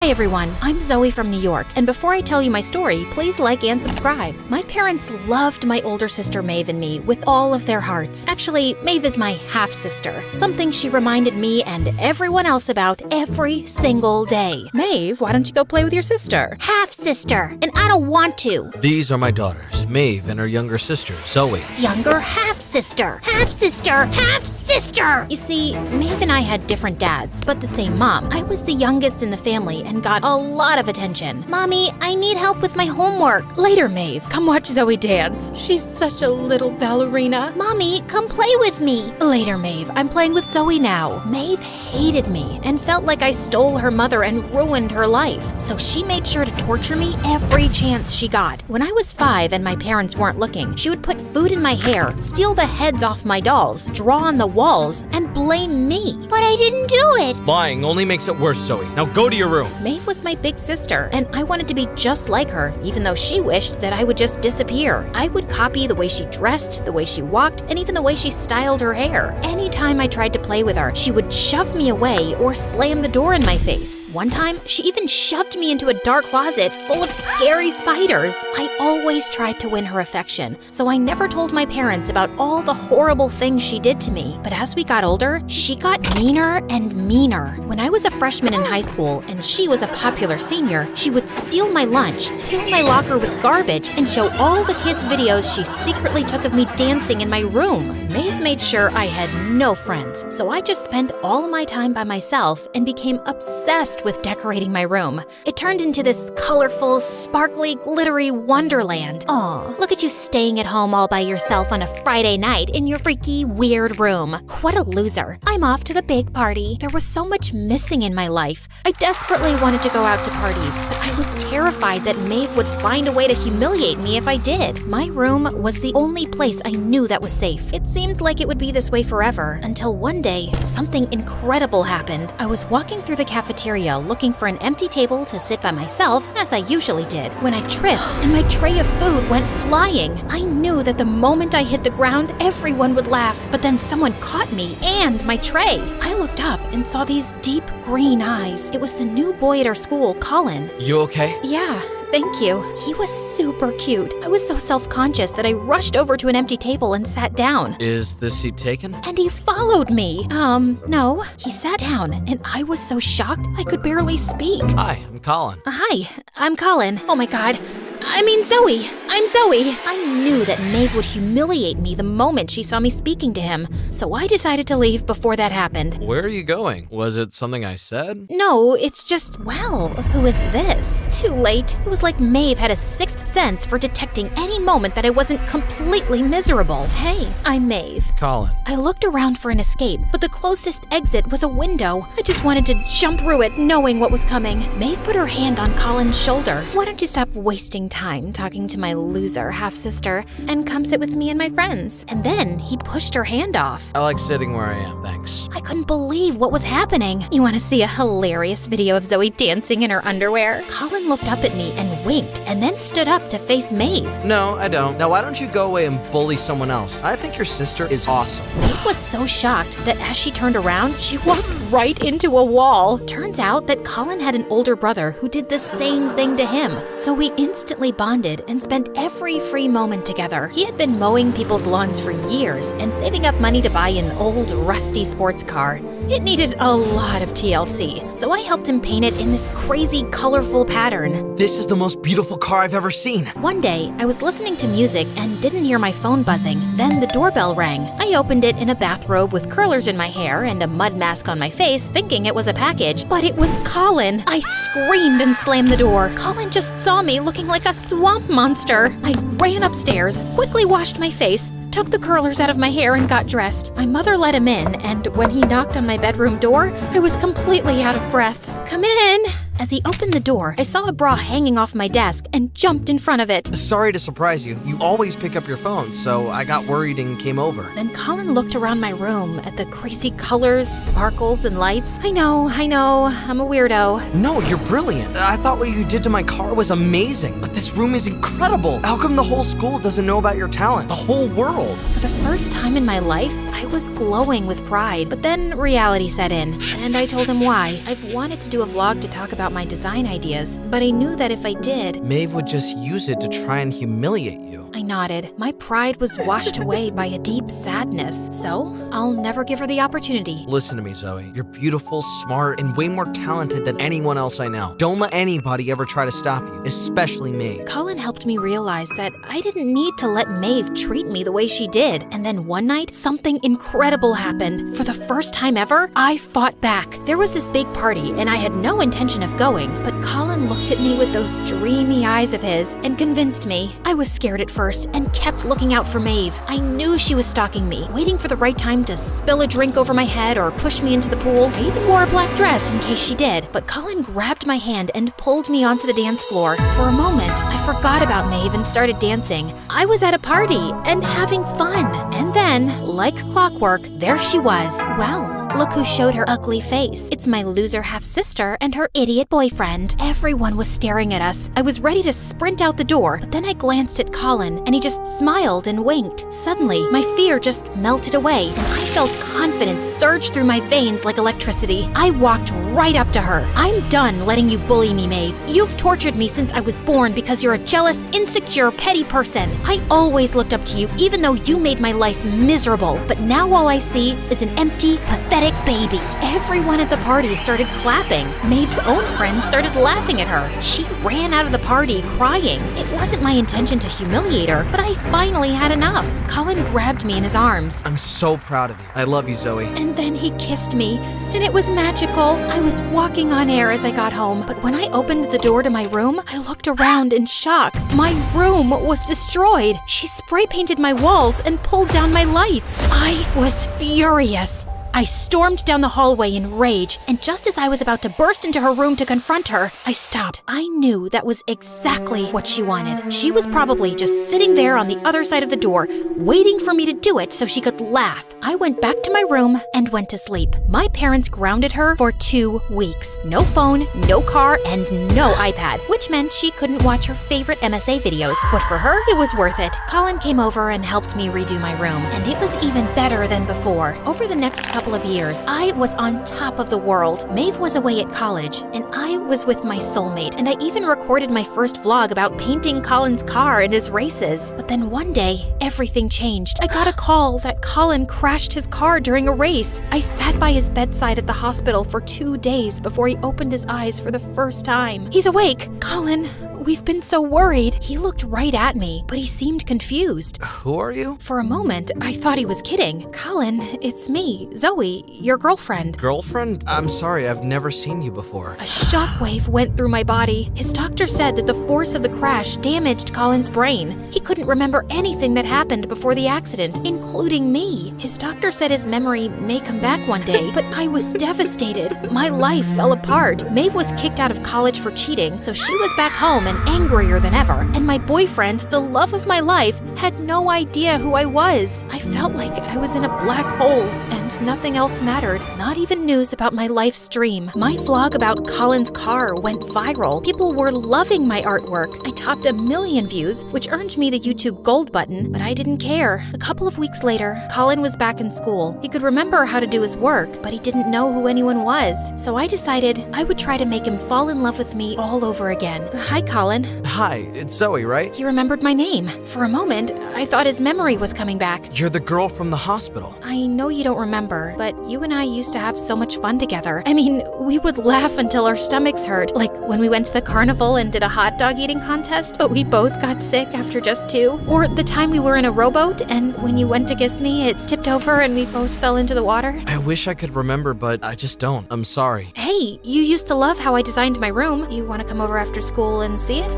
Hi everyone, I'm Zoe from New York, and before I tell you my story, please like and subscribe. My parents loved my older sister Maeve and me with all of their hearts. Actually, Maeve is my half-sister, something she reminded me and everyone else about every single day. Maeve, why don't you go play with your sister? Half-sister, and I don't want to. These are my daughters, Maeve and her younger sister, Zoe. Younger half-sister, half-sister, half-sister! You see, Maeve and I had different dads, but the same mom. I was the youngest in the family and got a lot of attention. Mommy, I need help with my homework. Later, Maeve. Come watch Zoe dance. She's such a little ballerina. Mommy, come play with me. Later, Maeve. I'm playing with Zoe now. Maeve hated me and felt like I stole her mother and ruined her life. So she made sure to torture me every chance she got. When I was 5 and my parents weren't looking, she would put food in my hair, steal the heads off my dolls, draw on the walls, and blame me. But I didn't do it. Lying only makes it worse, Zoe. Now go to your room. Maeve was my big sister, and I wanted to be just like her, even though she wished that I would just disappear. I would copy the way she dressed, the way she walked, and even the way she styled her hair. Anytime I tried to play with her, she would shove me away or slam the door in my face. One time, she even shoved me into a dark closet full of scary spiders. I always tried to win her affection, so I never told my parents about all the horrible things she did to me. But as we got older, she got meaner and meaner. When I was a freshman in high school and she was a popular senior, she would steal my lunch, fill my locker with garbage, and show all the kids' videos she secretly took of me dancing in my room. Maeve made sure I had no friends, so I just spent all my time by myself and became obsessed with decorating my room. It turned into this colorful, sparkly, glittery wonderland. Aw, look at you staying at home all by yourself on a Friday night in your freaky, weird room. What a loser. I'm off to the big party. There was so much missing in my life. I desperately wanted to go out to parties, but I was terrified that Maeve would find a way to humiliate me if I did. My room was the only place I knew that was safe. It seemed like it would be this way forever, until one day, something incredible happened. I was walking through the cafeteria looking for an empty table to sit by myself, as I usually did, when I tripped and my tray of food went flying. I knew that the moment I hit the ground, everyone would laugh, but then someone caught me and my tray. I looked up and saw these deep green eyes. It was the new boy at our school, Colin. You okay? Yeah. Thank you. He was super cute. I was so self-conscious that I rushed over to an empty table and sat down. Is the seat taken? And he followed me. No. He sat down, and I was so shocked I could barely speak. Hi, I'm Colin. Hi, I'm Colin. Oh my god. I mean Zoe. I'm Zoe. I knew that Maeve would humiliate me the moment she saw me speaking to him, so I decided to leave before that happened. Where are you going? Was it something I said? No, it's just, well, who is this? Too late. It was like Maeve had a sixth sense for detecting any moment that I wasn't completely miserable. Hey, I'm Maeve. Colin. I looked around for an escape, but the closest exit was a window. I just wanted to jump through it, knowing what was coming. Maeve put her hand on Colin's shoulder. Why don't you stop wasting time talking to my loser half-sister and come sit with me and my friends? And then he pushed her hand off. I like sitting where I am, thanks. I couldn't believe what was happening. You want to see a hilarious video of Zoe dancing in her underwear? Colin looked up at me and winked, and then stood up to face Maeve. No, I don't. Now why don't you go away and bully someone else? I think your sister is awesome. Maeve was so shocked that as she turned around, she walked right into a wall. Turns out that Colin had an older brother who did the same thing to him, so we instantly bonded and spent every free moment together. He had been mowing people's lawns for years and saving up money to buy an old, rusty sports car. It needed a lot of TLC, so I helped him paint it in this crazy, colorful pattern. This is the most beautiful car I've ever seen. One day, I was listening to music and didn't hear my phone buzzing. Then the doorbell rang. I opened it in a bathrobe with curlers in my hair and a mud mask on my face, thinking it was a package, but it was Colin. I screamed and slammed the door. Colin just saw me looking like a swamp monster. I ran upstairs, quickly washed my face, took the curlers out of my hair and got dressed. My mother let him in, and when he knocked on my bedroom door, I was completely out of breath. Come in. As he opened the door, I saw a bra hanging off my desk and jumped in front of it. Sorry to surprise you. You always pick up your phone, so I got worried and came over. Then Colin looked around my room at the crazy colors, sparkles, and lights. I know, I'm a weirdo. No, you're brilliant. I thought what you did to my car was amazing, but this room is incredible. How come the whole school doesn't know about your talent? The whole world. For the first time in my life, I was glowing with pride, but then reality set in, and I told him why. I've wanted to do a vlog to talk about about my design ideas, but I knew that if I did, Maeve would just use it to try and humiliate you. I nodded. My pride was washed away by a deep sadness, so I'll never give her the opportunity. Listen to me, Zoe. You're beautiful, smart, and way more talented than anyone else I know. Don't let anybody ever try to stop you, especially Maeve. Colin helped me realize that I didn't need to let Maeve treat me the way she did. And then one night, something incredible happened. For the first time ever, I fought back. There was this big party, and I had no intention of going, but Colin looked at me with those dreamy eyes of his and convinced me. I was scared at first and kept looking out for Maeve. I knew she was stalking me, waiting for the right time to spill a drink over my head or push me into the pool. I even wore a black dress in case she did, but Colin grabbed my hand and pulled me onto the dance floor. For a moment, I forgot about Maeve and started dancing. I was at a party and having fun. And then, like clockwork, there she was. Well, look who showed her ugly face. It's my loser half-sister and her idiot boyfriend. Everyone was staring at us. I was ready to sprint out the door, but then I glanced at Colin and he just smiled and winked. Suddenly, my fear just melted away and I felt confidence surge through my veins like electricity. I walked right up to her. I'm done letting you bully me, Maeve. You've tortured me since I was born because you're a jealous, insecure, petty person. I always looked up to you even though you made my life miserable. But now all I see is an empty, pathetic baby. Everyone at the party started clapping. Maeve's own friends started laughing at her. She ran out of the party crying. It wasn't my intention to humiliate her, but I finally had enough. Colin grabbed me in his arms. I'm so proud of you. I love you, Zoe. And then he kissed me, and it was magical. I was walking on air as I got home, but when I opened the door to my room, I looked around in shock. My room was destroyed. She spray painted my walls and pulled down my lights. I was furious. I stormed down the hallway in rage, and just as I was about to burst into her room to confront her, I stopped. I knew that was exactly what she wanted. She was probably just sitting there on the other side of the door, waiting for me to do it so she could laugh. I went back to my room and went to sleep. My parents grounded her for 2 weeks. No phone, no car, and no iPad, which meant she couldn't watch her favorite MSA videos. But for her, it was worth it. Colin came over and helped me redo my room, and it was even better than before. Over the next couple of years, I was on top of the world. Maeve was away at college, and I was with my soulmate, and I even recorded my first vlog about painting Colin's car and his races. But then one day, everything changed. I got a call that Colin crashed his car during a race. I sat by his bedside at the hospital for 2 days before he opened his eyes for the first time. He's awake. Colin, we've been so worried. He looked right at me, but he seemed confused. Who are you? For a moment, I thought he was kidding. Colin, it's me, Zoe, your girlfriend. Girlfriend? I'm sorry, I've never seen you before. A shockwave went through my body. His doctor said that the force of the crash damaged Colin's brain. He couldn't remember anything that happened before the accident, including me. His doctor said his memory may come back one day, but I was devastated. My life fell apart. Maeve was kicked out of college for cheating, so she was back home and angrier than ever. And my boyfriend, the love of my life, had no idea who I was. I felt like I was in a black hole, and nothing else mattered, not even news about my life's dream. My vlog about Colin's car went viral. People were loving my artwork. I topped 1 million views, which earned me the YouTube Gold button, but I didn't care. A couple of weeks later, Colin was back in school. He could remember how to do his work, but he didn't know who anyone was. So I decided I would try to make him fall in love with me all over again. Hi, Colin. Hi, it's Zoe, right? He remembered my name. For a moment, I thought his memory was coming back. You're the girl from the hospital. I know you don't remember, but you and I used to have so much fun together. I mean, we would laugh until our stomachs hurt, like when we went to the carnival and did a hot dog eating contest, but we both got sick after just 2. Or the time we were in a rowboat, and when you went to kiss me, it tipped over and we both fell into the water. I wish I could remember, but I just don't. I'm sorry. Hey, you used to love how I designed my room. You want to come over after school and see it?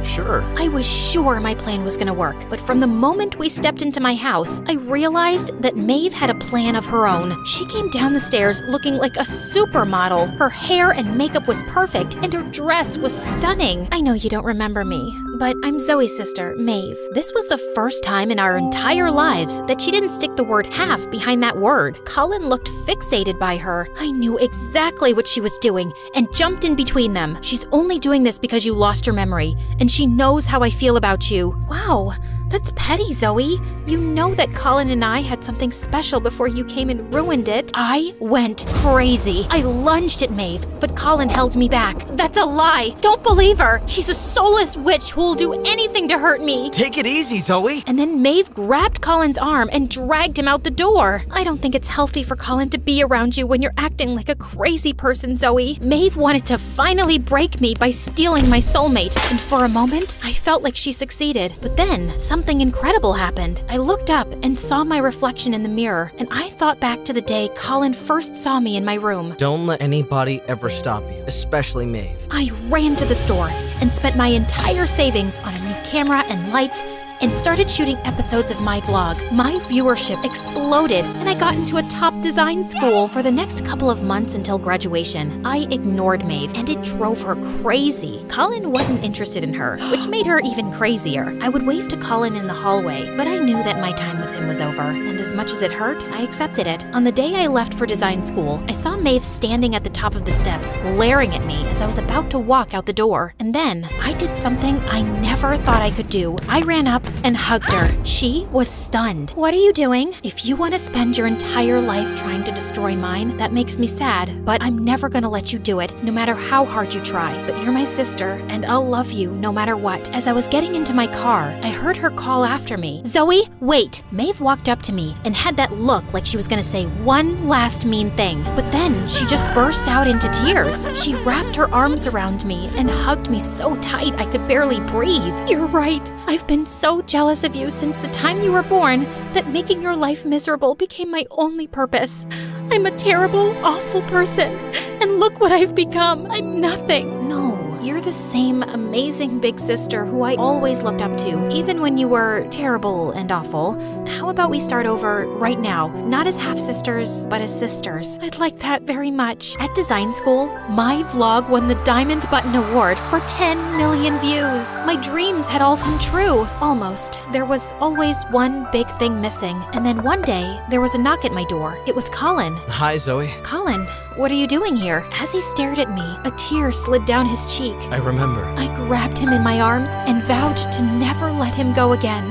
Sure. I was sure my plan was gonna work, but from the moment we stepped into my house, I realized that Maeve had a plan of her own. She came down the stairs looking like a supermodel. Her hair and makeup was perfect, and her dress was stunning. I know you don't remember me, but I'm Zoe's sister, Maeve. This was the first time in our entire lives that she didn't stick the word half behind that word. Colin looked fixated by her. I knew exactly what she was doing and jumped in between them. She's only doing this because you lost your memory, and she knows how I feel about you. Wow, That's petty, Zoe. You know that Colin and I had something special before you came and ruined it. I went crazy. I lunged at Maeve, but Colin held me back. That's a lie. Don't believe her. She's a soulless witch who'll do anything to hurt me. Take it easy, Zoe. And then Maeve grabbed Colin's arm and dragged him out the door. I don't think it's healthy for Colin to be around you when you're acting like a crazy person, Zoe. Maeve wanted to finally break me by stealing my soulmate, and for a moment, I felt like she succeeded. But then, something incredible happened. I looked up and saw my reflection in the mirror, and I thought back to the day Colin first saw me in my room. Don't let anybody ever stop you, especially Maeve. I ran to the store and spent my entire savings on a new camera and lights and started shooting episodes of my vlog. My viewership exploded and I got into a top design school. For the next couple of months until graduation, I ignored Maeve and it drove her crazy. Colin wasn't interested in her, which made her even crazier. I would wave to Colin in the hallway, but I knew that my time with him was over, and as much as it hurt, I accepted it. On the day I left for design school, I saw Maeve standing at the top of the steps, glaring at me as I was about to walk out the door. And then I did something I never thought I could do. I ran up and hugged her. She was stunned. What are you doing? If you want to spend your entire life trying to destroy mine, that makes me sad, but I'm never gonna let you do it, no matter how hard you try. But you're my sister, and I'll love you no matter what. As I was getting into my car, I heard her call after me. Zoe, wait! Maeve walked up to me and had that look like she was gonna say one last mean thing, but then she just burst out into tears. She wrapped her arms around me and hugged me so tight I could barely breathe. You're right. I've been so jealous of you since the time you were born that making your life miserable became my only purpose. I'm a terrible, awful person, and look what I've become. I'm nothing. No, you're the same amazing big sister who I always looked up to, even when you were terrible and awful. How about we start over right now, not as half-sisters, but as sisters? I'd like that very much. At design school, my vlog won the Diamond Button Award for 10 million views. My dreams had all come true. Almost. There was always one big thing missing, and then one day, there was a knock at my door. It was Colin. Hi, Zoe. Colin, what are you doing here? As he stared at me, a tear slid down his cheek. I remember. I grabbed him in my arms and vowed to never let him go again.